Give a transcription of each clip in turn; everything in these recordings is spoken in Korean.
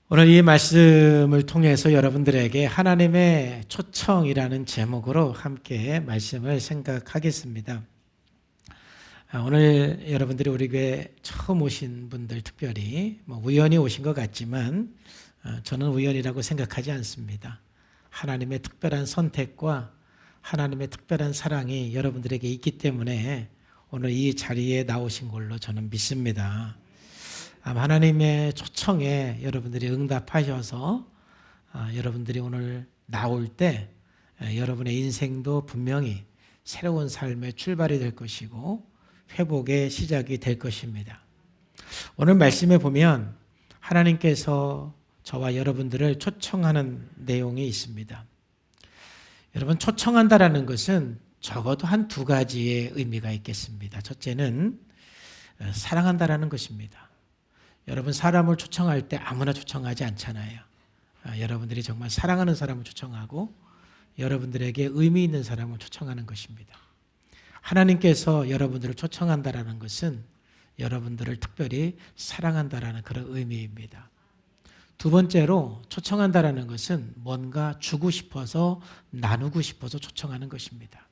오늘 이 말씀을 통해서 여러분들에게 하나님의 초청이라는 제목으로 함께 말씀을 생각하겠습니다. 오늘 여러분들이 우리 교회 처음 오신 분들 특별히 우연히 오신 것 같지만 저는 우연이라고 생각하지 않습니다. 하나님의 특별한 선택과 하나님의 특별한 사랑이 여러분들에게 있기 때문에 오늘 이 자리에 나오신 걸로 저는 믿습니다. 하나님의 초청에 여러분들이 응답하셔서 여러분들이 오늘 나올 때 여러분의 인생도 분명히 새로운 삶의 출발이 될 것이고 회복의 시작이 될 것입니다. 오늘 말씀에 보면 하나님께서 저와 여러분들을 초청하는 내용이 있습니다. 여러분, 초청한다라는 것은 적어도 한 두 가지의 의미가 있겠습니다. 첫째는 사랑한다라는 것입니다. 여러분, 사람을 초청할 때 아무나 초청하지 않잖아요. 여러분들이 정말 사랑하는 사람을 초청하고 여러분들에게 의미 있는 사람을 초청하는 것입니다. 하나님께서 여러분들을 초청한다라는 것은 여러분들을 특별히 사랑한다라는 그런 의미입니다. 두 번째로 초청한다라는 것은 뭔가 주고 싶어서 나누고 싶어서 초청하는 것입니다.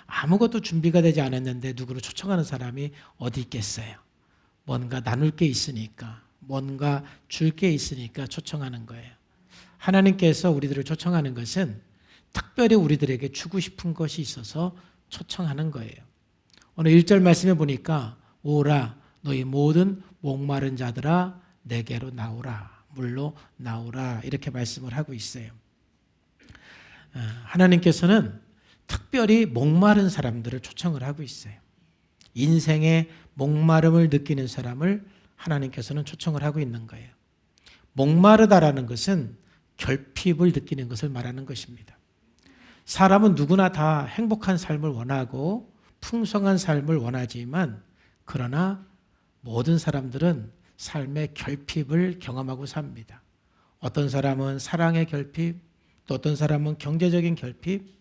아무것도 준비가 되지 않았는데 누구를 초청하는 사람이 어디 있겠어요? 뭔가 나눌 게 있으니까, 뭔가 줄 게 있으니까 초청하는 거예요. 하나님께서 우리들을 초청하는 것은 특별히 우리들에게 주고 싶은 것이 있어서 초청하는 거예요. 오늘 1절 말씀에 보니까 오라 너희 모든 목마른 자들아 내게로 나오라, 물로 나오라, 이렇게 말씀을 하고 있어요. 하나님께서는 특별히 목마른 사람들을 초청을 하고 있어요. 인생의 목마름을 느끼는 사람을 하나님께서는 초청을 하고 있는 거예요. 목마르다라는 것은 결핍을 느끼는 것을 말하는 것입니다. 사람은 누구나 다 행복한 삶을 원하고 풍성한 삶을 원하지만 그러나 모든 사람들은 삶의 결핍을 경험하고 삽니다. 어떤 사람은 사랑의 결핍, 또 어떤 사람은 경제적인 결핍,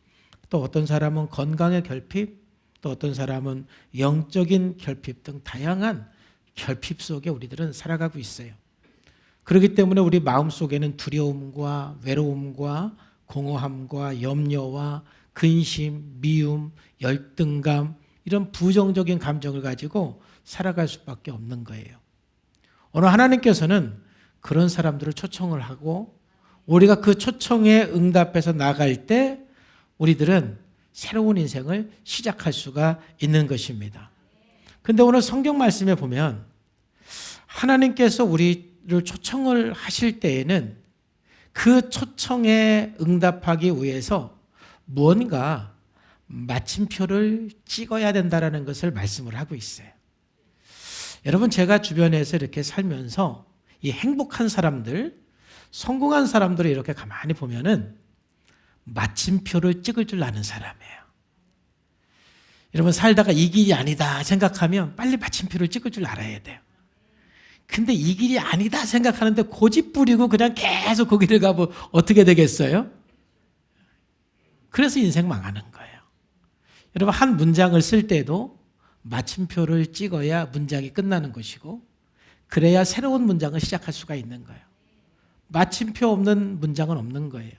또 어떤 사람은 건강의 결핍, 또 어떤 사람은 영적인 결핍 등 다양한 결핍 속에 우리들은 살아가고 있어요. 그렇기 때문에 우리 마음속에는 두려움과 외로움과 공허함과 염려와 근심, 미움, 열등감, 이런 부정적인 감정을 가지고 살아갈 수밖에 없는 거예요. 오늘 하나님께서는 그런 사람들을 초청을 하고 우리가 그 초청에 응답해서 나갈 때 우리들은 새로운 인생을 시작할 수가 있는 것입니다. 근데 오늘 성경 말씀에 보면 하나님께서 우리를 초청을 하실 때에는 그 초청에 응답하기 위해서 무언가 마침표를 찍어야 된다는 것을 말씀을 하고 있어요. 여러분, 제가 주변에서 이렇게 살면서 이 행복한 사람들, 성공한 사람들을 이렇게 가만히 보면은 마침표를 찍을 줄 아는 사람이에요. 여러분, 살다가 이 길이 아니다 생각하면 빨리 마침표를 찍을 줄 알아야 돼요. 근데 이 길이 아니다 생각하는데 고집 부리고 그냥 계속 그 길을 가면 어떻게 되겠어요? 그래서 인생 망하는 거예요. 여러분, 한 문장을 쓸 때도 마침표를 찍어야 문장이 끝나는 것이고 그래야 새로운 문장을 시작할 수가 있는 거예요. 마침표 없는 문장은 없는 거예요.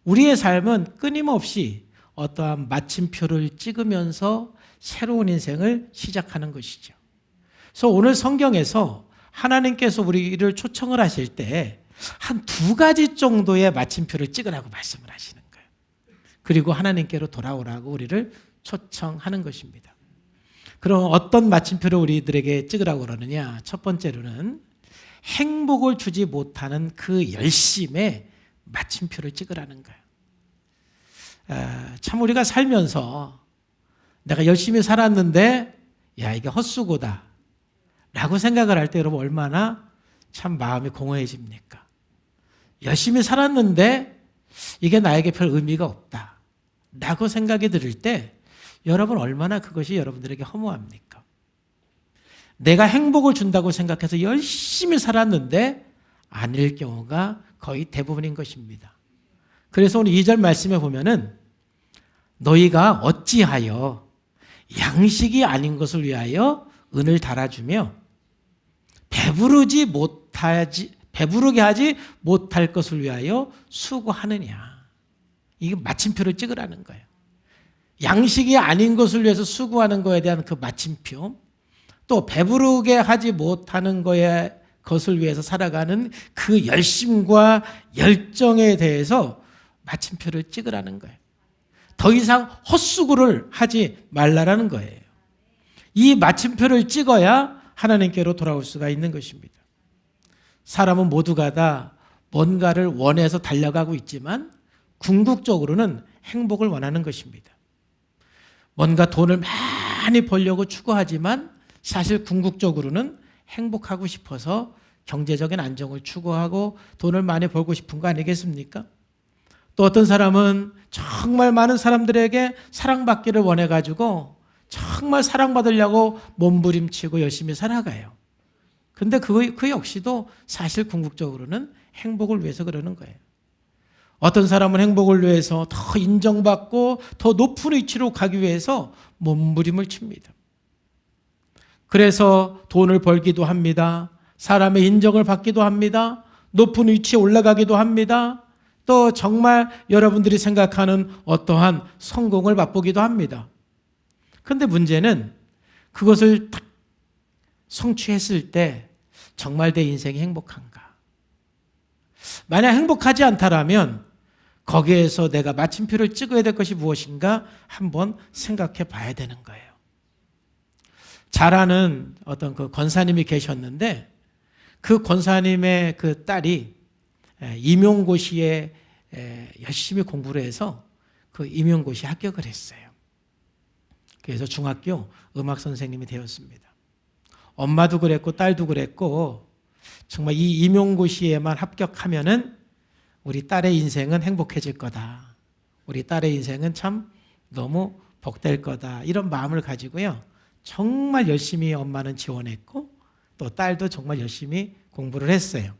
우리의 삶은 끊임없이 어떠한 마침표를 찍으면서 새로운 인생을 시작하는 것이죠. 그래서 오늘 성경에서 하나님께서 우리를 초청을 하실 때 한 두 가지 정도의 마침표를 찍으라고 말씀을 하시는 거예요. 그리고 하나님께로 돌아오라고 우리를 초청하는 것입니다. 그럼 어떤 마침표를 우리들에게 찍으라고 그러느냐? 첫 번째로는 행복을 주지 못하는 그 열심에 마침표를 찍으라는 거예요. 참 우리가 살면서 내가 열심히 살았는데 야, 이게 헛수고다 라고 생각을 할 때 여러분 얼마나 참 마음이 공허해집니까? 열심히 살았는데 이게 나에게 별 의미가 없다 라고 생각이 들을 때 여러분 얼마나 그것이 여러분들에게 허무합니까? 내가 행복을 준다고 생각해서 열심히 살았는데 아닐 경우가 거의 대부분인 것입니다. 그래서 오늘 2절 말씀에 보면은 너희가 어찌하여 양식이 아닌 것을 위하여 은을 달아주며 배부르게 하지 못할 것을 위하여 수고하느냐. 이게 마침표를 찍으라는 거예요. 양식이 아닌 것을 위해서 수고하는 것에 대한 그 마침표, 또 배부르게 하지 못하는 것을 위해서 살아가는 그 열심과 열정에 대해서 마침표를 찍으라는 거예요. 더 이상 헛수고를 하지 말라라는 거예요. 이 마침표를 찍어야 하나님께로 돌아올 수가 있는 것입니다. 사람은 모두가 다 뭔가를 원해서 달려가고 있지만 궁극적으로는 행복을 원하는 것입니다. 뭔가 돈을 많이 벌려고 추구하지만 사실 궁극적으로는 행복하고 싶어서 경제적인 안정을 추구하고 돈을 많이 벌고 싶은 거 아니겠습니까? 또 어떤 사람은 정말 많은 사람들에게 사랑받기를 원해가지고 정말 사랑받으려고 몸부림치고 열심히 살아가요. 근데 그 역시도 사실 궁극적으로는 행복을 위해서 그러는 거예요. 어떤 사람은 행복을 위해서 더 인정받고 더 높은 위치로 가기 위해서 몸부림을 칩니다. 그래서 돈을 벌기도 합니다. 사람의 인정을 받기도 합니다. 높은 위치에 올라가기도 합니다. 또 정말 여러분들이 생각하는 어떠한 성공을 맛보기도 합니다. 그런데 문제는 그것을 딱 성취했을 때 정말 내 인생이 행복한가? 만약 행복하지 않다라면 거기에서 내가 마침표를 찍어야 될 것이 무엇인가 한번 생각해 봐야 되는 거예요. 잘 아는 어떤 그 권사님이 계셨는데 그 권사님의 그 딸이 임용고시에 열심히 공부를 해서 그 임용고시 합격을 했어요. 그래서 중학교 음악 선생님이 되었습니다. 엄마도 그랬고 딸도 그랬고 정말 이 임용고시에만 합격하면은 우리 딸의 인생은 행복해질 거다. 우리 딸의 인생은 참 너무 복될 거다. 이런 마음을 가지고요. 정말 열심히 엄마는 지원했고 또 딸도 정말 열심히 공부를 했어요.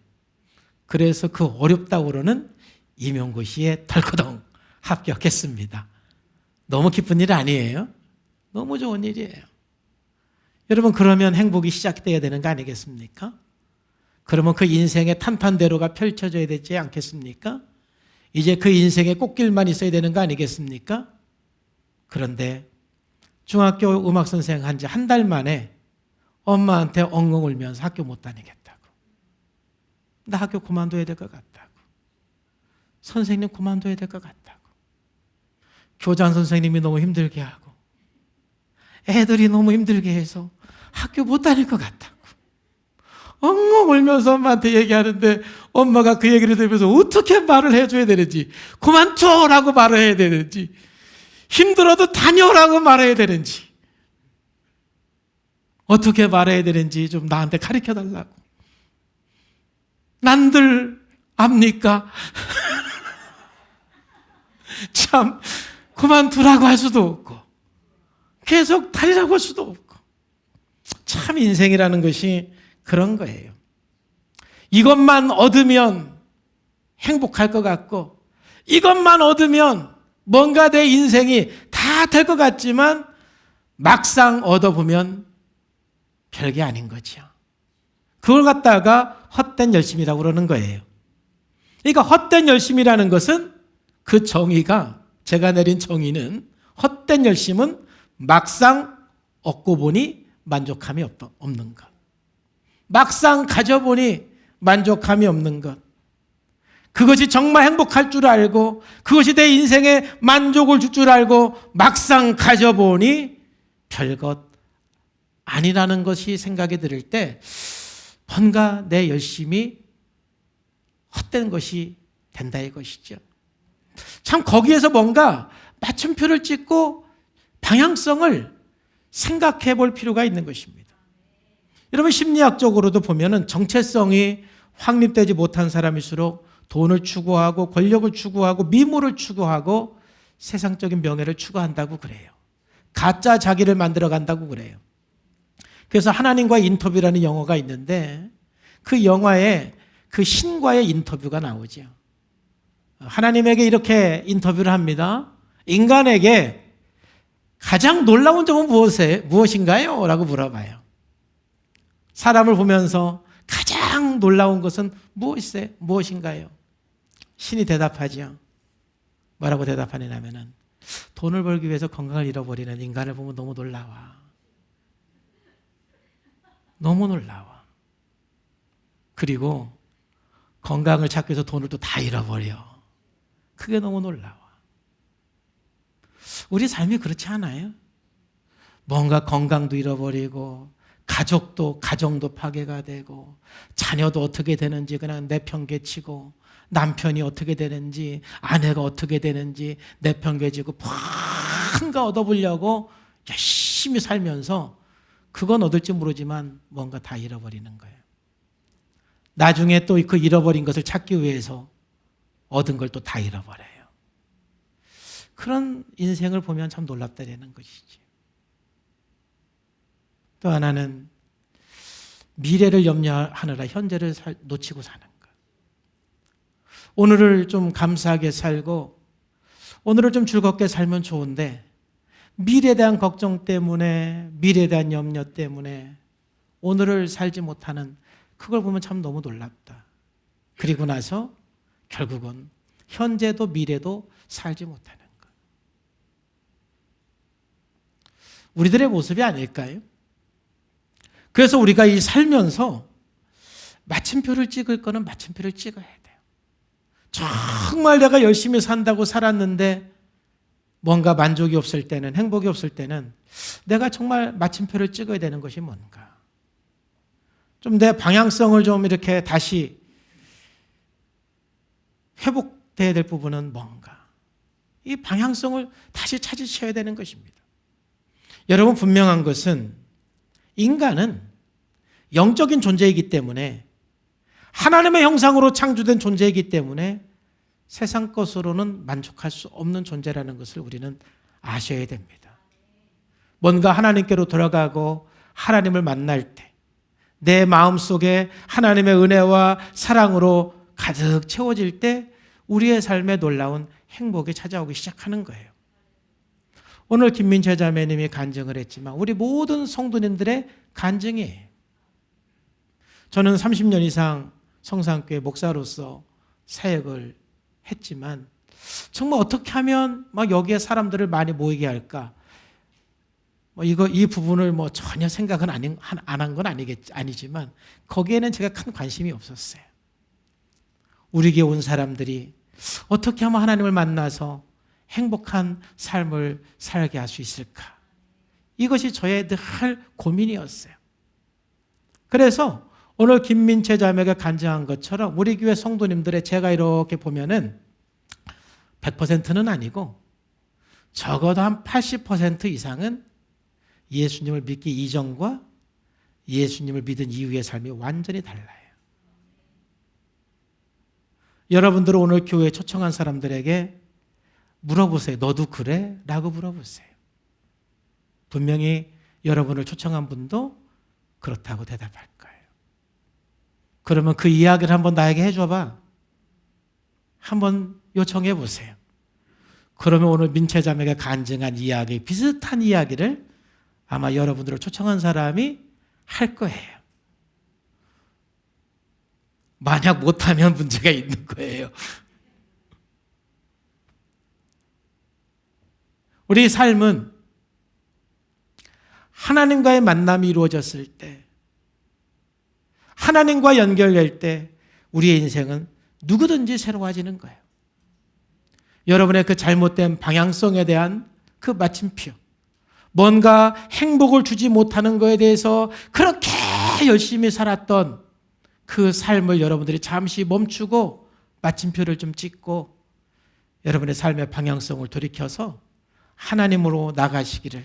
그래서 그 어렵다고 그러는 임용고시에 덜커덩 합격했습니다. 너무 기쁜 일 아니에요? 너무 좋은 일이에요. 여러분, 그러면 행복이 시작돼야 되는 거 아니겠습니까? 그러면 그 인생의 탄탄대로가 펼쳐져야 되지 않겠습니까? 이제 그 인생의 꽃길만 있어야 되는 거 아니겠습니까? 그런데 중학교 음악선생 한 지 한 달 만에 엄마한테 엉엉 울면서 학교 못 다니겠다고. 나 학교 그만둬야 될 것 같다고. 선생님 그만둬야 될 것 같다고. 교장 선생님이 너무 힘들게 하고 애들이 너무 힘들게 해서 학교 못 다닐 것 같다고. 엉엉 울면서 엄마한테 얘기하는데 엄마가 그 얘기를 들으면서 어떻게 말을 해줘야 되는지, 그만둬라고 말을 해야 되는지, 힘들어도 다녀라고 말해야 되는지, 어떻게 말해야 되는지 좀 나한테 가르쳐 달라고. 난들 압니까? 참 그만두라고 할 수도 없고 계속 다니라고 할 수도 없고. 참 인생이라는 것이 그런 거예요. 이것만 얻으면 행복할 것 같고 이것만 얻으면 뭔가 내 인생이 다 될 것 같지만 막상 얻어보면 별게 아닌 거죠. 그걸 갖다가 헛된 열심이라고 그러는 거예요. 그러니까 헛된 열심이라는 것은 그 정의가, 제가 내린 정의는 헛된 열심은 막상 얻고 보니 만족함이 없는 것. 막상 가져보니 만족함이 없는 것. 그것이 정말 행복할 줄 알고 그것이 내 인생에 만족을 줄 줄 알고 막상 가져보니 별것 아니라는 것이 생각이 들을 때 뭔가 내 열심이 헛된 것이 된다 이것이죠. 참 거기에서 뭔가 맞춤표를 찍고 방향성을 생각해 볼 필요가 있는 것입니다. 여러분, 심리학적으로도 보면은 정체성이 확립되지 못한 사람일수록 돈을 추구하고 권력을 추구하고 미모를 추구하고 세상적인 명예를 추구한다고 그래요. 가짜 자기를 만들어 간다고 그래요. 그래서 하나님과의 인터뷰라는 영화가 있는데 그 영화에 그 신과의 인터뷰가 나오죠. 하나님에게 이렇게 인터뷰를 합니다. 인간에게 가장 놀라운 점은 무엇인가요? 라고 물어봐요. 사람을 보면서 가장 놀라운 것은 무엇인가요? 신이 대답하죠. 뭐라고 대답하냐면은 돈을 벌기 위해서 건강을 잃어버리는 인간을 보면 너무 놀라워. 너무 놀라워. 그리고 건강을 찾기 위해서 돈을 또 다 잃어버려. 그게 너무 놀라워. 우리 삶이 그렇지 않아요? 뭔가 건강도 잃어버리고 가정도 파괴가 되고 자녀도 어떻게 되는지 그냥 내팽개치고 남편이 어떻게 되는지 아내가 어떻게 되는지 내팽개치고 뭔가 얻어보려고 열심히 살면서 그건 얻을지 모르지만 뭔가 다 잃어버리는 거예요. 나중에 또 그 잃어버린 것을 찾기 위해서 얻은 걸 또 다 잃어버려요. 그런 인생을 보면 참 놀랍다는 것이지. 또 하나는 미래를 염려하느라 현재를 놓치고 사는 것. 오늘을 좀 감사하게 살고 오늘을 좀 즐겁게 살면 좋은데 미래에 대한 걱정 때문에 미래에 대한 염려 때문에 오늘을 살지 못하는 그걸 보면 참 너무 놀랍다. 그리고 나서 결국은 현재도 미래도 살지 못하는 것. 우리들의 모습이 아닐까요? 그래서 우리가 이 살면서 마침표를 찍을 거는 마침표를 찍어야 돼요. 정말 내가 열심히 산다고 살았는데 뭔가 만족이 없을 때는, 행복이 없을 때는 내가 정말 마침표를 찍어야 되는 것이 뭔가. 좀 내 방향성을 좀 이렇게 다시 회복돼야 될 부분은 뭔가. 이 방향성을 다시 찾으셔야 되는 것입니다. 여러분, 분명한 것은 인간은 영적인 존재이기 때문에 하나님의 형상으로 창조된 존재이기 때문에 세상 것으로는 만족할 수 없는 존재라는 것을 우리는 아셔야 됩니다. 뭔가 하나님께로 돌아가고 하나님을 만날 때 내 마음속에 하나님의 은혜와 사랑으로 가득 채워질 때 우리의 삶에 놀라운 행복이 찾아오기 시작하는 거예요. 오늘 김민채 자매님이 간증을 했지만 우리 모든 성도님들의 간증이에요. 저는 30년 이상 성산교회 목사로서 사역을 했지만 정말 어떻게 하면 막 여기에 사람들을 많이 모이게 할까? 이 부분을 전혀 생각은 안 한 건 아니지만 거기에는 제가 큰 관심이 없었어요. 우리 교회 온 사람들이 어떻게 하면 하나님을 만나서 행복한 삶을 살게 할 수 있을까? 이것이 저의 늘 고민이었어요. 그래서 오늘 김민채 자매가 간증한 것처럼 우리 교회 성도님들의 제가 이렇게 보면은 100%는 아니고 적어도 한 80% 이상은 예수님을 믿기 이전과 예수님을 믿은 이후의 삶이 완전히 달라요. 여러분들은 오늘 교회에 초청한 사람들에게 물어보세요. 너도 그래? 라고 물어보세요. 분명히 여러분을 초청한 분도 그렇다고 대답할 거예요. 그러면 그 이야기를 한번 나에게 해줘봐. 한번 요청해 보세요. 그러면 오늘 민채 자매가 간증한 이야기, 비슷한 이야기를 아마 여러분들을 초청한 사람이 할 거예요. 만약 못하면 문제가 있는 거예요. 우리 삶은 하나님과의 만남이 이루어졌을 때, 하나님과 연결될 때 우리의 인생은 누구든지 새로워지는 거예요. 여러분의 그 잘못된 방향성에 대한 그 마침표, 뭔가 행복을 주지 못하는 것에 대해서 그렇게 열심히 살았던 그 삶을 여러분들이 잠시 멈추고 마침표를 좀 찍고 여러분의 삶의 방향성을 돌이켜서 하나님으로 나가시기를,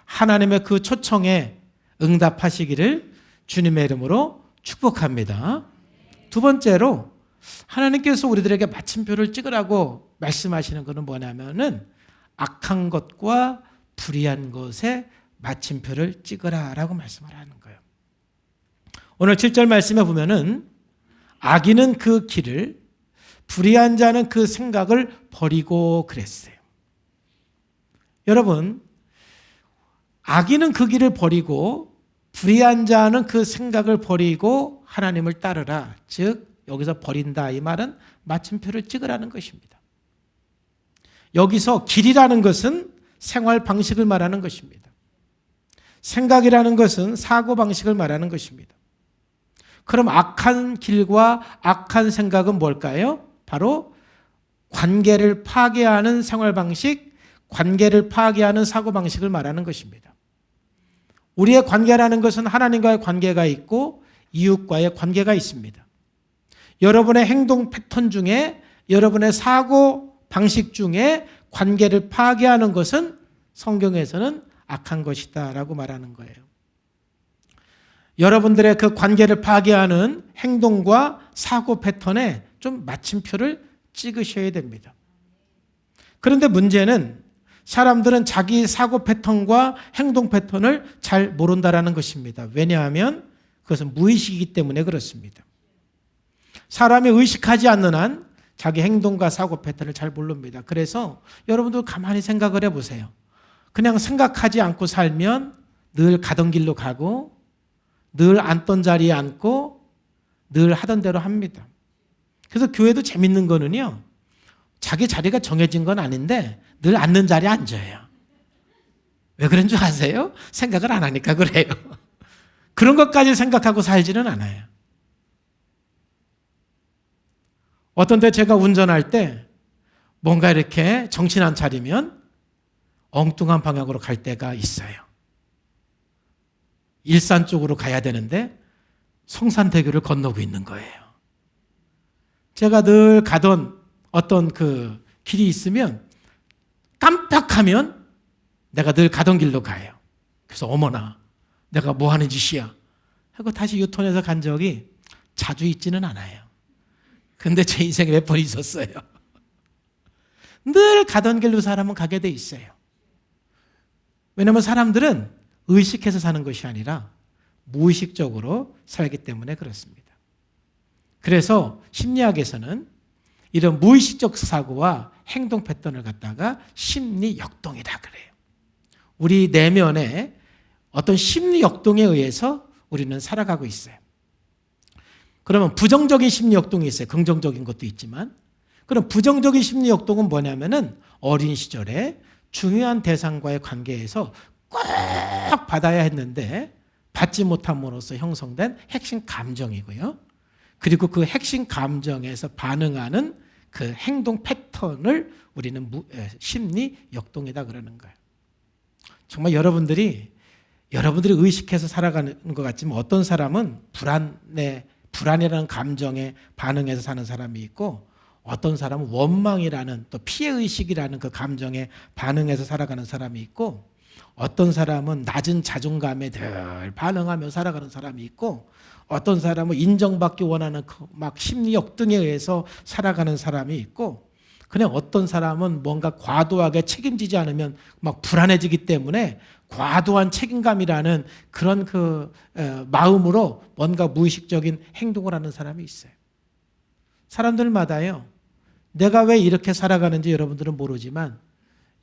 하나님의 그 초청에 응답하시기를 주님의 이름으로 축복합니다. 두 번째로 하나님께서 우리들에게 마침표를 찍으라고 말씀하시는 것은 뭐냐면은 악한 것과 불의한 것에 마침표를 찍으라라고 말씀을 하는 거예요. 오늘 7절 말씀에 보면은 악인은 그 길을, 불의한 자는 그 생각을 버리고 그랬어요. 여러분, 악인은 그 길을 버리고 불의한 자는 그 생각을 버리고 하나님을 따르라. 즉 여기서 버린다 이 말은 마침표를 찍으라는 것입니다. 여기서 길이라는 것은 생활 방식을 말하는 것입니다. 생각이라는 것은 사고 방식을 말하는 것입니다. 그럼 악한 길과 악한 생각은 뭘까요? 바로 관계를 파괴하는 생활 방식, 관계를 파괴하는 사고 방식을 말하는 것입니다. 우리의 관계라는 것은 하나님과의 관계가 있고 이웃과의 관계가 있습니다. 여러분의 행동 패턴 중에, 여러분의 사고 방식 중에 관계를 파괴하는 것은 성경에서는 악한 것이다 라고 말하는 거예요. 여러분들의 그 관계를 파괴하는 행동과 사고 패턴에 좀 마침표를 찍으셔야 됩니다. 그런데 문제는 사람들은 자기 사고 패턴과 행동 패턴을 잘 모른다라는 것입니다. 왜냐하면 그것은 무의식이기 때문에 그렇습니다. 사람이 의식하지 않는 한 자기 행동과 사고 패턴을 잘 모릅니다. 그래서 여러분도 가만히 생각을 해보세요. 그냥 생각하지 않고 살면 늘 가던 길로 가고 늘 앉던 자리에 앉고 늘 하던 대로 합니다. 그래서 교회도 재밌는 거는요. 자기 자리가 정해진 건 아닌데 늘 앉는 자리에 앉아요. 왜 그런 줄 아세요? 생각을 안 하니까 그래요. 그런 것까지 생각하고 살지는 않아요. 어떤 때 제가 운전할 때 뭔가 이렇게 정신 안 차리면 엉뚱한 방향으로 갈 때가 있어요. 일산 쪽으로 가야 되는데 성산대교를 건너고 있는 거예요. 제가 늘 가던 어떤 그 길이 있으면 깜빡하면 내가 늘 가던 길로 가요. 그래서 어머나 내가 뭐 하는 짓이야 하고 다시 유턴해서 간 적이 자주 있지는 않아요. 근데 제 인생에 몇 번 있었어요. 늘 가던 길로 사람은 가게 돼 있어요. 왜냐하면 사람들은 의식해서 사는 것이 아니라 무의식적으로 살기 때문에 그렇습니다. 그래서 심리학에서는 이런 무의식적 사고와 행동 패턴을 갖다가 심리 역동이다 그래요. 우리 내면에 어떤 심리 역동에 의해서 우리는 살아가고 있어요. 그러면 부정적인 심리 역동이 있어요. 긍정적인 것도 있지만. 그럼 부정적인 심리 역동은 뭐냐면은 어린 시절에 중요한 대상과의 관계에서 꼭 받아야 했는데 받지 못함으로써 형성된 핵심 감정이고요. 그리고 그 핵심 감정에서 반응하는 그 행동 패턴을 우리는 심리 역동이다 그러는 거예요. 정말 여러분들이 의식해서 살아가는 것 같지만 어떤 사람은 불안이라는 감정에 반응해서 사는 사람이 있고 어떤 사람은 원망이라는 또 피해의식이라는 그 감정에 반응해서 살아가는 사람이 있고 어떤 사람은 낮은 자존감에 늘 반응하며 살아가는 사람이 있고 어떤 사람은 인정받기 원하는 막 심리 역등에 의해서 살아가는 사람이 있고 그냥 어떤 사람은 뭔가 과도하게 책임지지 않으면 막 불안해지기 때문에 과도한 책임감이라는 그런 그 마음으로 뭔가 무의식적인 행동을 하는 사람이 있어요. 사람들마다요. 내가 왜 이렇게 살아가는지 여러분들은 모르지만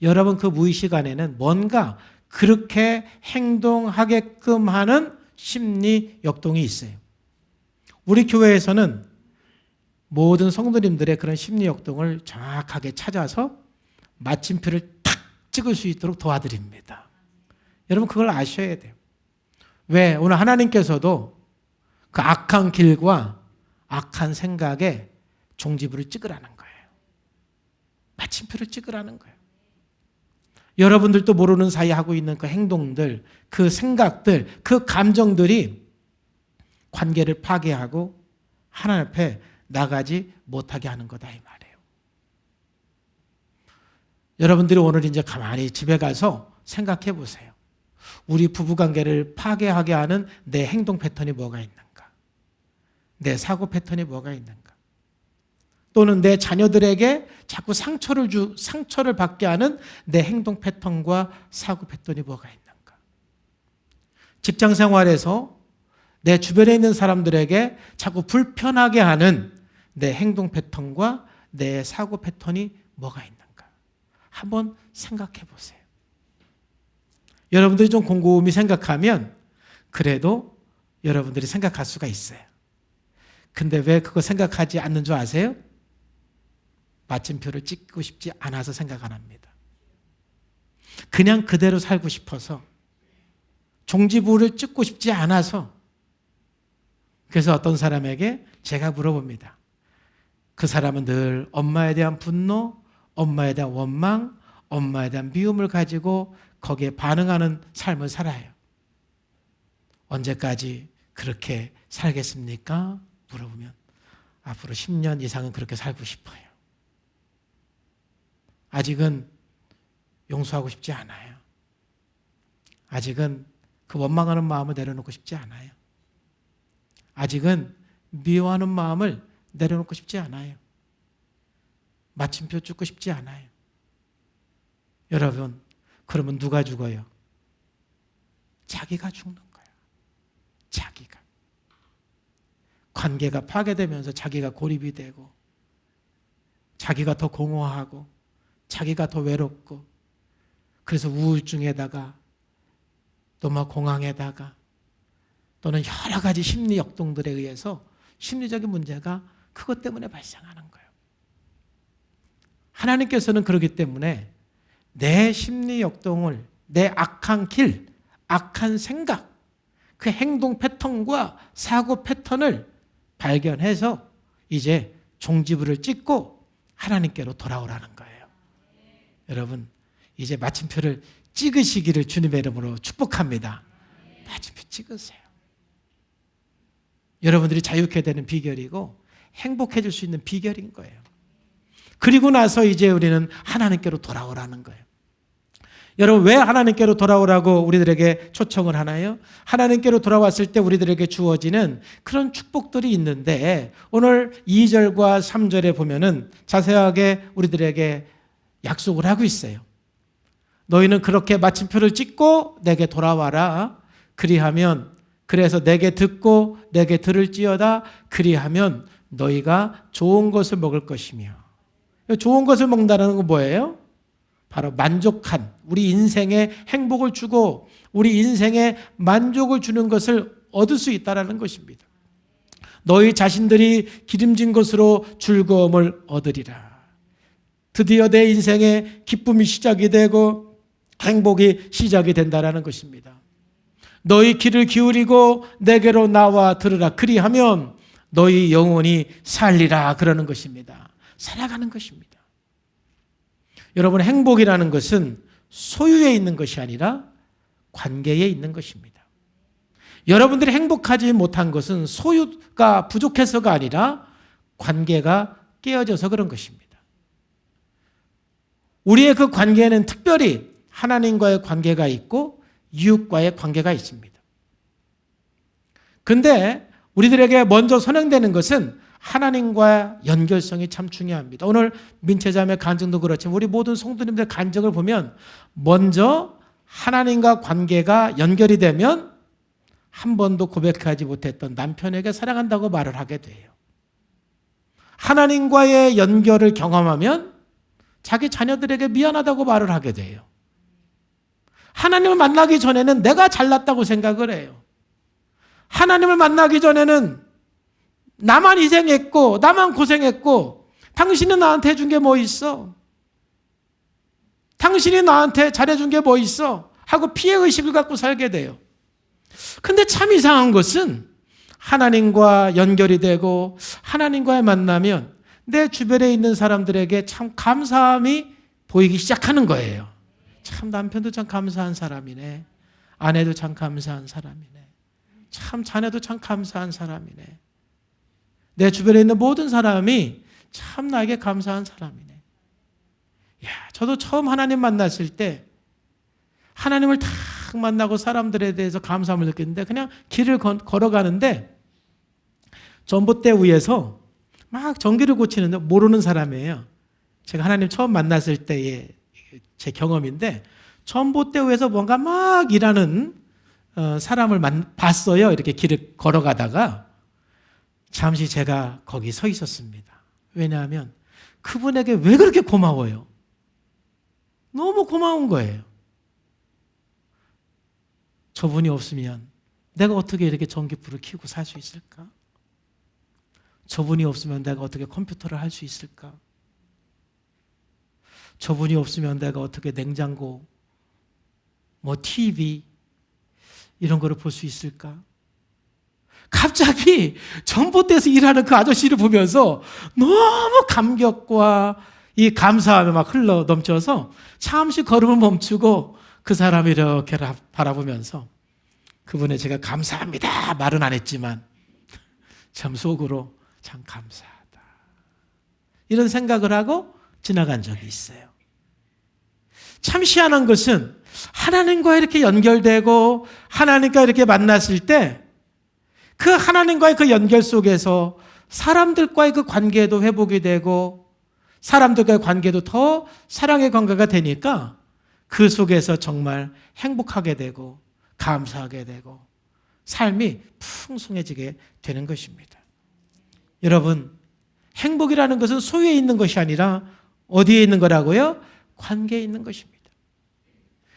여러분 그 무의식 안에는 뭔가 그렇게 행동하게끔 하는 심리 역동이 있어요. 우리 교회에서는 모든 성도님들의 그런 심리 역동을 정확하게 찾아서 마침표를 탁 찍을 수 있도록 도와드립니다. 여러분 그걸 아셔야 돼요. 왜? 오늘 하나님께서도 그 악한 길과 악한 생각에 종지부를 찍으라는 거예요. 마침표를 찍으라는 거예요. 여러분들도 모르는 사이에 하고 있는 그 행동들, 그 생각들, 그 감정들이 관계를 파괴하고 하나님 앞에 나가지 못하게 하는 거다 이 말이에요. 여러분들이 오늘 이제 가만히 집에 가서 생각해 보세요. 우리 부부관계를 파괴하게 하는 내 행동 패턴이 뭐가 있는가? 내 사고 패턴이 뭐가 있는가? 또는 내 자녀들에게 자꾸 상처를 받게 하는 내 행동 패턴과 사고 패턴이 뭐가 있는가? 직장 생활에서 내 주변에 있는 사람들에게 자꾸 불편하게 하는 내 행동 패턴과 내 사고 패턴이 뭐가 있는가? 한번 생각해 보세요. 여러분들이 좀 곰곰이 생각하면 그래도 여러분들이 생각할 수가 있어요. 근데 왜 그거 생각하지 않는 줄 아세요? 마침표를 찍고 싶지 않아서 생각 안 합니다. 그냥 그대로 살고 싶어서, 종지부를 찍고 싶지 않아서. 그래서 어떤 사람에게 제가 물어봅니다. 그 사람은 늘 엄마에 대한 분노, 엄마에 대한 원망, 엄마에 대한 미움을 가지고 거기에 반응하는 삶을 살아요. 언제까지 그렇게 살겠습니까? 물어보면 앞으로 10년 이상은 그렇게 살고 싶어요. 아직은 용서하고 싶지 않아요. 아직은 그 원망하는 마음을 내려놓고 싶지 않아요. 아직은 미워하는 마음을 내려놓고 싶지 않아요. 마침표 찍고 싶지 않아요. 여러분, 그러면 누가 죽어요? 자기가 죽는 거예요. 자기가. 관계가 파괴되면서 자기가 고립이 되고, 자기가 더 공허하고, 자기가 더 외롭고, 그래서 우울증에다가 또 막 공황에다가 또는 여러 가지 심리 역동들에 의해서 심리적인 문제가 그것 때문에 발생하는 거예요. 하나님께서는 그렇기 때문에 내 심리 역동을, 내 악한 길, 악한 생각, 그 행동 패턴과 사고 패턴을 발견해서 이제 종지부를 찍고 하나님께로 돌아오라는 거예요. 여러분, 이제 마침표를 찍으시기를 주님의 이름으로 축복합니다. 마침표 찍으세요. 여러분들이 자유케 되는 비결이고 행복해질 수 있는 비결인 거예요. 그리고 나서 이제 우리는 하나님께로 돌아오라는 거예요. 여러분, 왜 하나님께로 돌아오라고 우리들에게 초청을 하나요? 하나님께로 돌아왔을 때 우리들에게 주어지는 그런 축복들이 있는데, 오늘 2절과 3절에 보면은 자세하게 우리들에게 약속을 하고 있어요. 너희는 그렇게 마침표를 찍고 내게 돌아와라. 그리하면, 그래서 내게 듣고 내게 들을지어다. 그리하면 너희가 좋은 것을 먹을 것이며. 좋은 것을 먹는다는 건 뭐예요? 바로 만족한, 우리 인생에 행복을 주고 우리 인생에 만족을 주는 것을 얻을 수 있다는 것입니다. 너희 자신들이 기름진 것으로 즐거움을 얻으리라. 드디어 내 인생에 기쁨이 시작이 되고 행복이 시작이 된다는 것입니다. 너희 귀를 기울이고 내게로 나와 들으라. 그리하면 너희 영혼이 살리라. 그러는 것입니다. 살아가는 것입니다. 여러분, 행복이라는 것은 소유에 있는 것이 아니라 관계에 있는 것입니다. 여러분들이 행복하지 못한 것은 소유가 부족해서가 아니라 관계가 깨어져서 그런 것입니다. 우리의 그 관계에는 특별히 하나님과의 관계가 있고 이웃과의 관계가 있습니다. 그런데 우리들에게 먼저 선행되는 것은 하나님과 연결성이 참 중요합니다. 오늘 민채자매 간증도 그렇지만 우리 모든 성도님들 간증을 보면 먼저 하나님과 관계가 연결이 되면 한 번도 고백하지 못했던 남편에게 사랑한다고 말을 하게 돼요. 하나님과의 연결을 경험하면 자기 자녀들에게 미안하다고 말을 하게 돼요. 하나님을 만나기 전에는 내가 잘났다고 생각을 해요. 하나님을 만나기 전에는 나만 희생했고 나만 고생했고 당신은 나한테 해준 게 뭐 있어? 당신이 나한테 잘해준 게 뭐 있어? 하고 피해의식을 갖고 살게 돼요. 근데 참 이상한 것은 하나님과 연결이 되고 하나님과의 만나면 내 주변에 있는 사람들에게 참 감사함이 보이기 시작하는 거예요. 참 남편도 참 감사한 사람이네. 아내도 참 감사한 사람이네. 참 자녀도 참 감사한 사람이네. 내 주변에 있는 모든 사람이 참 나에게 감사한 사람이네. 야, 저도 처음 하나님 만났을 때 하나님을 딱 만나고 사람들에 대해서 감사함을 느꼈는데 그냥 길을 걸어가는데 전봇대 위에서 막 전기를 고치는데 모르는 사람이에요. 제가 하나님 처음 만났을 때의 제 경험인데 전봇대 위에서 뭔가 막 일하는 사람을 봤어요. 이렇게 길을 걸어가다가 잠시 제가 거기 서 있었습니다. 왜냐하면 그분에게 왜 그렇게 고마워요? 너무 고마운 거예요. 저분이 없으면 내가 어떻게 이렇게 전기불을 켜고 살 수 있을까? 저분이 없으면 내가 어떻게 컴퓨터를 할 수 있을까? 저분이 없으면 내가 어떻게 냉장고, TV 이런 거를 볼 수 있을까? 갑자기 전봇대에서 일하는 그 아저씨를 보면서 너무 감격과 이 감사함이 막 흘러 넘쳐서 잠시 걸음을 멈추고 그 사람을 이렇게 바라보면서 그분에 제가 감사합니다 말은 안 했지만 참 속으로 참 감사하다 이런 생각을 하고 지나간 적이 있어요. 참 희한한 것은 하나님과 이렇게 연결되고 하나님과 이렇게 만났을 때 그 하나님과의 그 연결 속에서 사람들과의 그 관계도 회복이 되고 사람들과의 관계도 더 사랑의 관계가 되니까 그 속에서 정말 행복하게 되고 감사하게 되고 삶이 풍성해지게 되는 것입니다. 여러분, 행복이라는 것은 소유에 있는 것이 아니라 어디에 있는 거라고요? 관계에 있는 것입니다.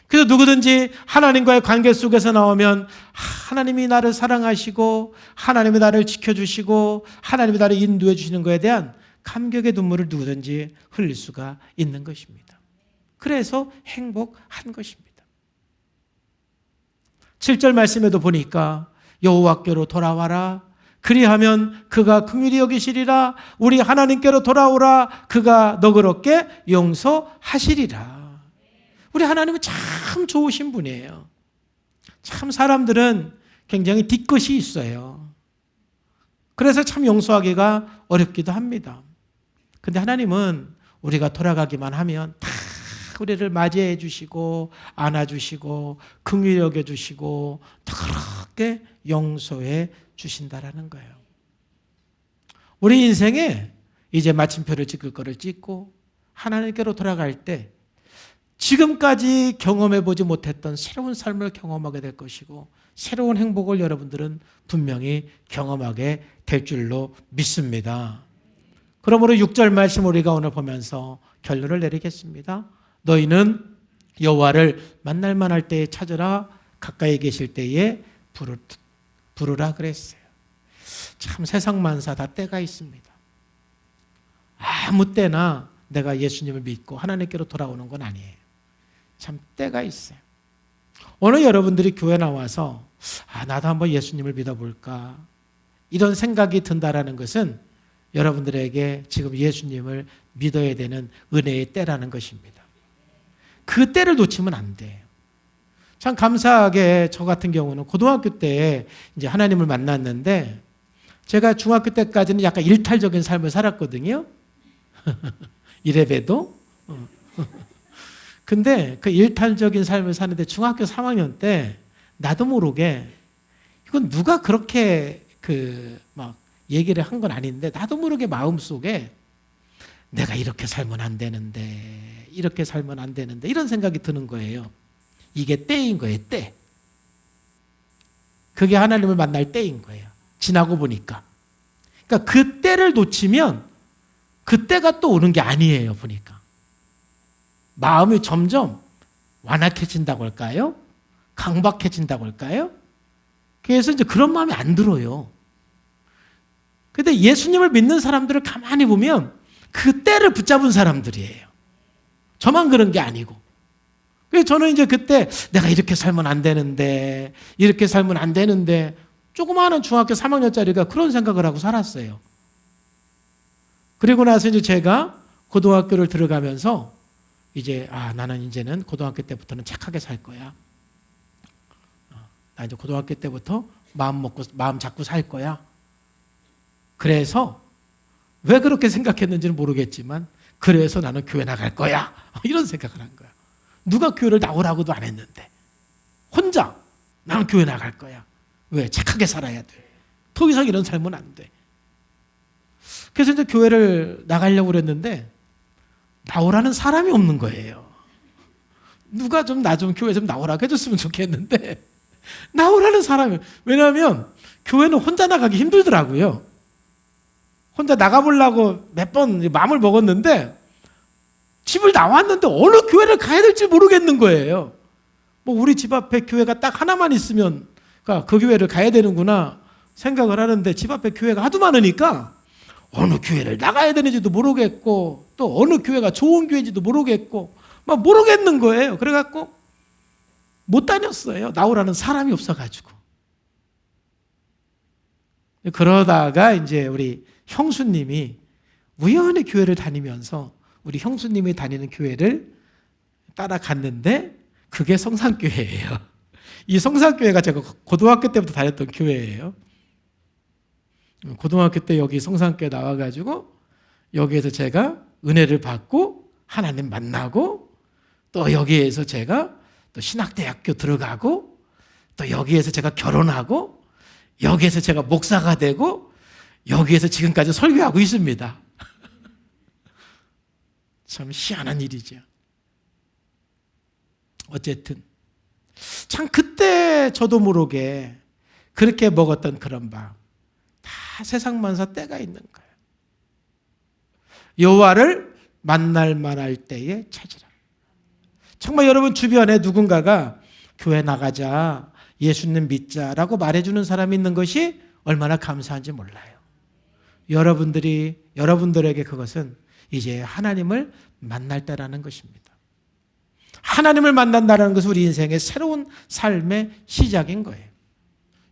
그래서 누구든지 하나님과의 관계 속에서 나오면 하나님이 나를 사랑하시고 하나님이 나를 지켜주시고 하나님이 나를 인도해 주시는 것에 대한 감격의 눈물을 누구든지 흘릴 수가 있는 것입니다. 그래서 행복한 것입니다. 7절 말씀에도 보니까 여호와께로 돌아와라. 그리하면 그가 긍휼히 여기시리라. 우리 하나님께로 돌아오라. 그가 너그럽게 용서하시리라. 우리 하나님은 참 좋으신 분이에요. 참 사람들은 굉장히 뒤끝이 있어요. 그래서 참 용서하기가 어렵기도 합니다. 근데 하나님은 우리가 돌아가기만 하면 다 우리를 맞이해 주시고 안아주시고 긍휼히 여겨주시고 그렇게 용서해 주신다라는 거예요. 우리 인생에 이제 마침표를 찍을 거를 찍고 하나님께로 돌아갈 때 지금까지 경험해 보지 못했던 새로운 삶을 경험하게 될 것이고 새로운 행복을 여러분들은 분명히 경험하게 될 줄로 믿습니다. 그러므로 6절 말씀 우리가 오늘 보면서 결론을 내리겠습니다. 너희는 여호와를 만날 만할 때에 찾으라. 가까이 계실 때에 부르라 그랬어요. 참 세상 만사 다 때가 있습니다. 아무 때나 내가 예수님을 믿고 하나님께로 돌아오는 건 아니에요. 참 때가 있어요. 오늘 여러분들이 교회 나와서 나도 한번 예수님을 믿어볼까 이런 생각이 든다라는 것은 여러분들에게 지금 예수님을 믿어야 되는 은혜의 때라는 것입니다. 그 때를 놓치면 안 돼요. 참 감사하게 저 같은 경우는 고등학교 때 이제 하나님을 만났는데 제가 중학교 때까지는 약간 일탈적인 삶을 살았거든요. 이래봬도. 근데 그 일탈적인 삶을 사는데 중학교 3학년 때 나도 모르게 이건 누가 그렇게 막 얘기를 한 건 아닌데 나도 모르게 마음속에 내가 이렇게 살면 안 되는데 이렇게 살면 안 되는데 이런 생각이 드는 거예요. 이게 때인 거예요. 때. 그게 하나님을 만날 때인 거예요. 지나고 보니까. 그러니까 그 때를 놓치면 그 때가 또 오는 게 아니에요. 보니까. 마음이 점점 완악해진다고 할까요? 강박해진다고 할까요? 그래서 이제 그런 마음이 안 들어요. 근데 예수님을 믿는 사람들을 가만히 보면 그 때를 붙잡은 사람들이에요. 저만 그런 게 아니고. 그래서 저는 이제 그때 내가 이렇게 살면 안 되는데, 이렇게 살면 안 되는데, 조그마한 중학교 3학년짜리가 그런 생각을 하고 살았어요. 그리고 나서 이제 제가 고등학교를 들어가면서 이제 나는 이제는 고등학교 때부터는 착하게 살 거야. 나 이제 고등학교 때부터 마음 잡고 살 거야. 그래서 왜 그렇게 생각했는지는 모르겠지만 그래서 나는 교회 나갈 거야. 이런 생각을 한 거야. 누가 교회를 나오라고도 안 했는데 혼자 나는 교회 나갈 거야. 왜? 착하게 살아야 돼. 더 이상 이런 삶은 안 돼. 그래서 이제 교회를 나가려고 그랬는데 나오라는 사람이 없는 거예요. 누가 좀 나 좀 교회 좀 나오라고 해줬으면 좋겠는데 나오라는 사람이. 왜냐하면 교회는 혼자 나가기 힘들더라고요. 혼자 나가보려고 몇 번 마음을 먹었는데 집을 나왔는데 어느 교회를 가야 될지 모르겠는 거예요. 뭐 우리 집 앞에 교회가 딱 하나만 있으면 그러니까 그 교회를 가야 되는구나 생각을 하는데 집 앞에 교회가 하도 많으니까 어느 교회를 나가야 되는지도 모르겠고 또 어느 교회가 좋은 교회인지도 모르겠고 막 모르겠는 거예요. 그래갖고 못 다녔어요. 나오라는 사람이 없어가지고. 그러다가 이제 우리 형수님이 우연히 교회를 다니면서 우리 형수님이 다니는 교회를 따라갔는데 그게 성산교회예요. 이 성산교회가 제가 고등학교 때부터 다녔던 교회예요. 고등학교 때 여기 성산교회 나와가지고 여기에서 제가 은혜를 받고 하나님 만나고 또 여기에서 제가 또 신학대학교 들어가고 또 여기에서 제가 결혼하고 여기에서 제가 목사가 되고 여기에서 지금까지 설교하고 있습니다. 참 희한한 일이죠. 어쨌든 참 그때 저도 모르게 그렇게 먹었던 그런 밥 다 세상만사 때가 있는 거예요. 여호와를 만날 만할 때에 찾으라. 정말 여러분 주변에 누군가가 교회 나가자, 예수님 믿자라고 말해주는 사람이 있는 것이 얼마나 감사한지 몰라요. 여러분들에게 그것은 이제 하나님을 만날 때라는 것입니다. 하나님을 만난다는 것은 우리 인생의 새로운 삶의 시작인 거예요.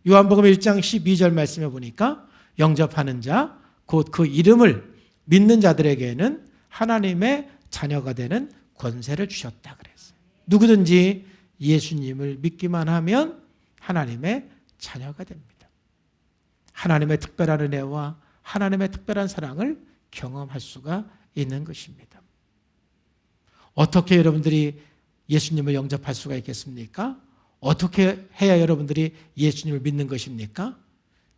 요한복음 1장 12절 말씀에 보니까 영접하는 자, 곧 그 이름을 믿는 자들에게는 하나님의 자녀가 되는 권세를 주셨다 그랬어요. 누구든지 예수님을 믿기만 하면 하나님의 자녀가 됩니다. 하나님의 특별한 은혜와 하나님의 특별한 사랑을 경험할 수가 있는 것입니다. 어떻게 여러분들이 예수님을 영접할 수가 있겠습니까? 어떻게 해야 여러분들이 예수님을 믿는 것입니까?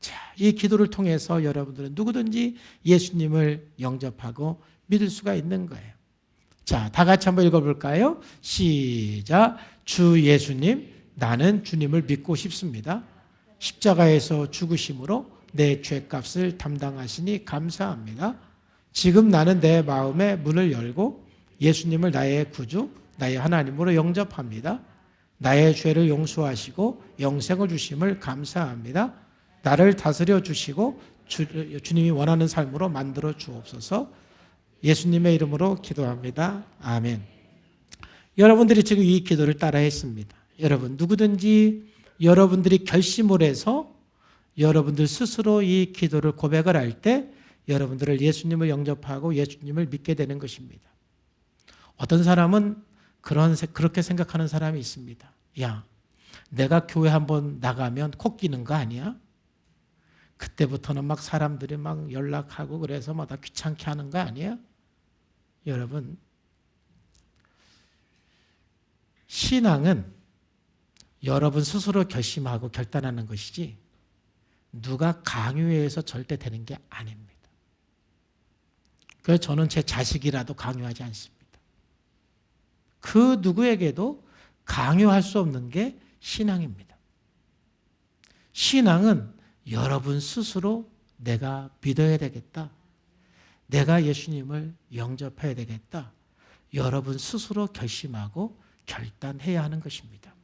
자, 이 기도를 통해서 여러분들은 누구든지 예수님을 영접하고 믿을 수가 있는 거예요. 자, 다 같이 한번 읽어볼까요? 시작. 주 예수님, 나는 주님을 믿고 싶습니다. 십자가에서 죽으심으로 내 죄값을 담당하시니 감사합니다. 지금 나는 내 마음의 문을 열고 예수님을 나의 구주, 나의 하나님으로 영접합니다. 나의 죄를 용서하시고 영생을 주심을 감사합니다. 나를 다스려 주시고 주님이 원하는 삶으로 만들어 주옵소서. 예수님의 이름으로 기도합니다. 아멘. 여러분들이 지금 이 기도를 따라 했습니다. 여러분 누구든지 여러분들이 결심을 해서 여러분들 스스로 이 기도를 고백을 할 때 여러분들을 예수님을 영접하고 예수님을 믿게 되는 것입니다. 어떤 사람은 그렇게 생각하는 사람이 있습니다. 야, 내가 교회 한번 나가면 코 끼는 거 아니야? 그때부터는 막 사람들이 막 연락하고 그래서 막 다 귀찮게 하는 거 아니야? 여러분, 신앙은 여러분 스스로 결심하고 결단하는 것이지 누가 강요해서 절대 되는 게 아닙니다. 그래서 저는 제 자식이라도 강요하지 않습니다. 그 누구에게도 강요할 수 없는 게 신앙입니다. 신앙은 여러분 스스로 내가 믿어야 되겠다. 내가 예수님을 영접해야 되겠다. 여러분 스스로 결심하고 결단해야 하는 것입니다.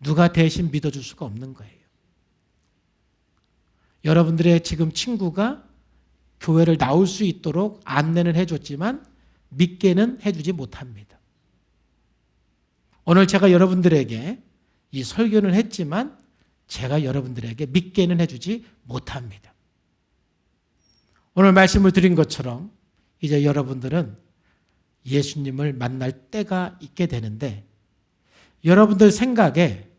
누가 대신 믿어줄 수가 없는 거예요. 여러분들의 지금 친구가 교회를 나올 수 있도록 안내는 해줬지만 믿게는 해주지 못합니다. 오늘 제가 여러분들에게 이 설교는 했지만 제가 여러분들에게 믿게는 해주지 못합니다. 오늘 말씀을 드린 것처럼 이제 여러분들은 예수님을 만날 때가 있게 되는데 여러분들 생각에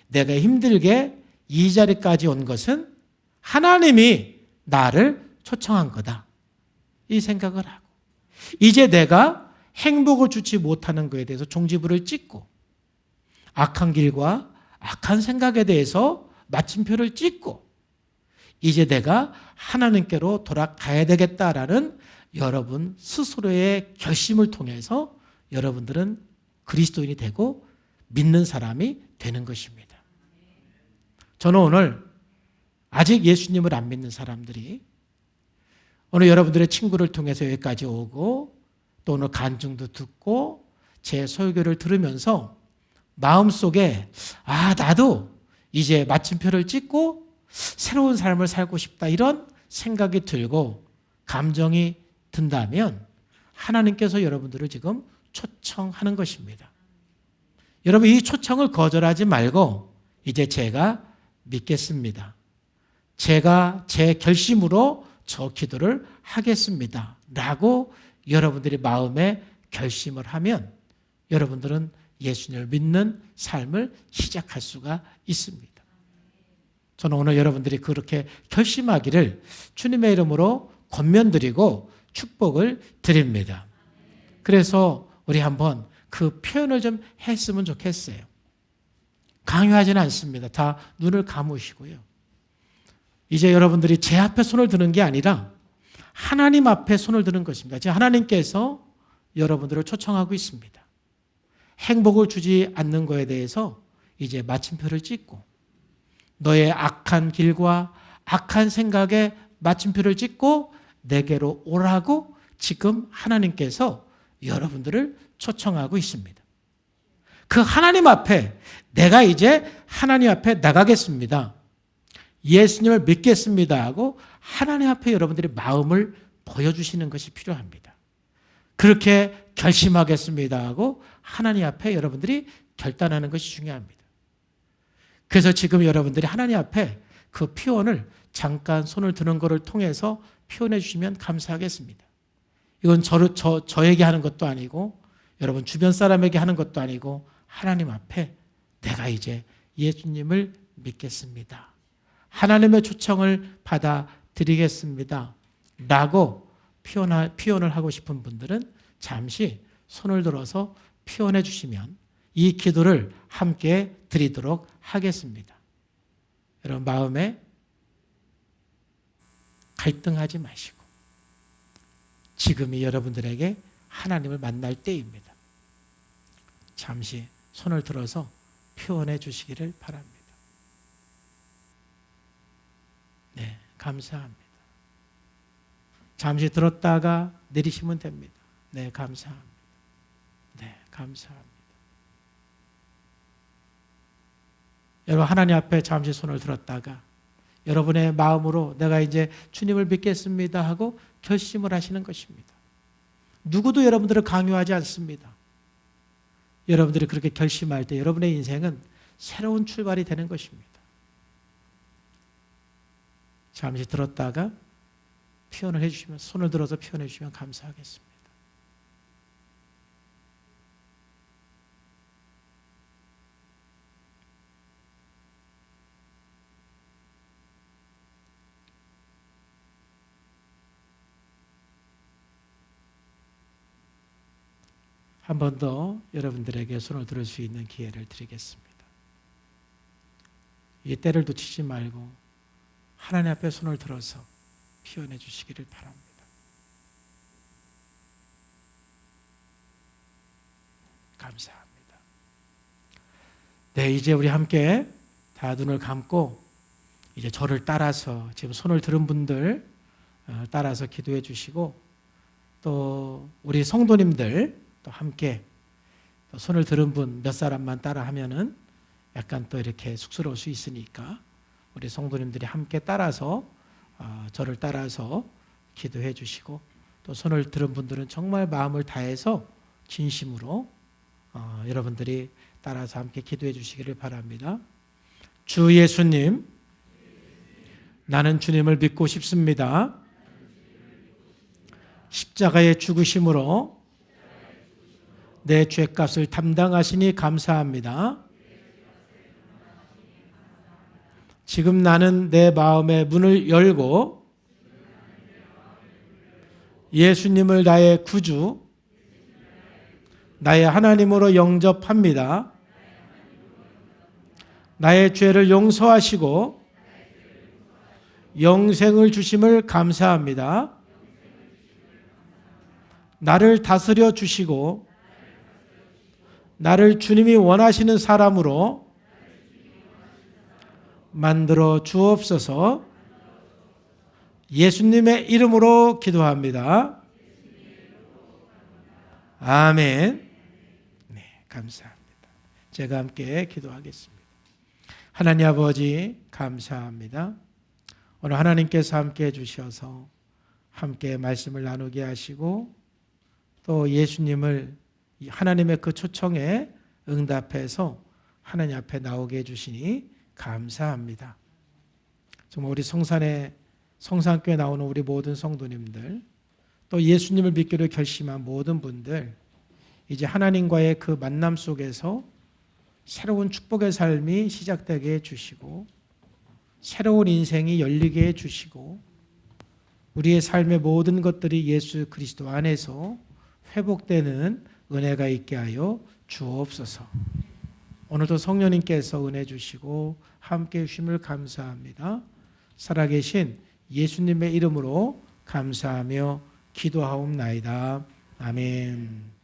내가 힘들게 이 자리까지 온 것은 하나님이 나를 초청한 거다. 이 생각을 하고 이제 내가 행복을 주지 못하는 것에 대해서 종지부를 찍고 악한 길과 악한 생각에 대해서 마침표를 찍고 이제 내가 하나님께로 돌아가야 되겠다라는 여러분 스스로의 결심을 통해서 여러분들은 그리스도인이 되고 믿는 사람이 되는 것입니다. 저는 오늘 아직 예수님을 안 믿는 사람들이 오늘 여러분들의 친구를 통해서 여기까지 오고 또 오늘 간증도 듣고 제 설교를 들으면서 마음속에 나도 이제 마침표를 찍고 새로운 삶을 살고 싶다 이런 생각이 들고 감정이 든다면 하나님께서 여러분들을 지금 초청하는 것입니다. 여러분 이 초청을 거절하지 말고 이제 제가 믿겠습니다. 제가 제 결심으로 저 기도를 하겠습니다. 라고 여러분들이 마음에 결심을 하면 여러분들은 예수님을 믿는 삶을 시작할 수가 있습니다. 저는 오늘 여러분들이 그렇게 결심하기를 주님의 이름으로 권면드리고 축복을 드립니다. 그래서 우리 한번 그 표현을 좀 했으면 좋겠어요. 강요하지는 않습니다. 다 눈을 감으시고요. 이제 여러분들이 제 앞에 손을 드는 게 아니라 하나님 앞에 손을 드는 것입니다. 지금 하나님께서 여러분들을 초청하고 있습니다. 행복을 주지 않는 것에 대해서 이제 마침표를 찍고 너의 악한 길과 악한 생각에 마침표를 찍고 내게로 오라고 지금 하나님께서 여러분들을 초청하고 있습니다. 그 하나님 앞에 내가 이제 하나님 앞에 나가겠습니다. 예수님을 믿겠습니다 하고 하나님 앞에 여러분들이 마음을 보여주시는 것이 필요합니다. 그렇게 결심하겠습니다 하고 하나님 앞에 여러분들이 결단하는 것이 중요합니다. 그래서 지금 여러분들이 하나님 앞에 그 표현을 잠깐 손을 드는 것을 통해서 표현해 주시면 감사하겠습니다. 이건 저에게 하는 것도 아니고 여러분 주변 사람에게 하는 것도 아니고 하나님 앞에 내가 이제 예수님을 믿겠습니다. 하나님의 초청을 받아들이겠습니다. 라고 표현을 하고 싶은 분들은 잠시 손을 들어서 표현해 주시면 이 기도를 함께 드리도록 하겠습니다. 여러분 마음에 갈등하지 마시고 지금이 여러분들에게 하나님을 만날 때입니다. 잠시 손을 들어서 표현해 주시기를 바랍니다. 네, 감사합니다. 잠시 들었다가 내리시면 됩니다. 네, 감사합니다. 네, 감사합니다. 여러분 하나님 앞에 잠시 손을 들었다가 여러분의 마음으로 내가 이제 주님을 믿겠습니다 하고 결심을 하시는 것입니다. 누구도 여러분들을 강요하지 않습니다. 여러분들이 그렇게 결심할 때 여러분의 인생은 새로운 출발이 되는 것입니다. 잠시 들었다가 표현을 해주시면 손을 들어서 표현해 주시면 감사하겠습니다. 한 번 더 여러분들에게 손을 들을 수 있는 기회를 드리겠습니다. 이 때를 놓치지 말고 하나님 앞에 손을 들어서 표현해 주시기를 바랍니다. 감사합니다. 네, 이제 우리 함께 다 눈을 감고 이제 저를 따라서 지금 손을 들은 분들 따라서 기도해 주시고 또 우리 성도님들 또 함께 또 손을 들은 분 몇 사람만 따라 하면은 약간 또 이렇게 쑥스러울 수 있으니까 우리 성도님들이 함께 따라서 저를 따라서 기도해 주시고 또 손을 들은 분들은 정말 마음을 다해서 진심으로 여러분들이 따라서 함께 기도해 주시기를 바랍니다. 주 예수님, 나는 주님을 믿고 싶습니다. 십자가의 죽으심으로 내 죄값을 담당하시니 감사합니다. 지금 나는 내 마음의 문을 열고 예수님을 나의 구주, 나의 하나님으로 영접합니다. 나의 죄를 용서하시고 영생을 주심을 감사합니다. 나를 다스려 주시고 나를 주님이 원하시는 사람으로 만들어 주옵소서. 예수님의 이름으로 기도합니다. 아멘. 네, 감사합니다. 제가 함께 기도하겠습니다. 하나님 아버지 감사합니다. 오늘 하나님께서 함께 해주셔서 함께 말씀을 나누게 하시고 또 예수님을 하나님의 그 초청에 응답해서 하나님 앞에 나오게 해주시니 감사합니다. 정말 우리 성산교회 나오는 우리 모든 성도님들 또 예수님을 믿기로 결심한 모든 분들 이제 하나님과의 그 만남 속에서 새로운 축복의 삶이 시작되게 해주시고 새로운 인생이 열리게 해주시고 우리의 삶의 모든 것들이 예수 그리스도 안에서 회복되는 은혜가 있게 하여 주옵소서. 오늘도 성령님께서 은혜 주시고 함께 해주심을 감사합니다. 살아계신 예수님의 이름으로 감사하며 기도하옵나이다. 아멘.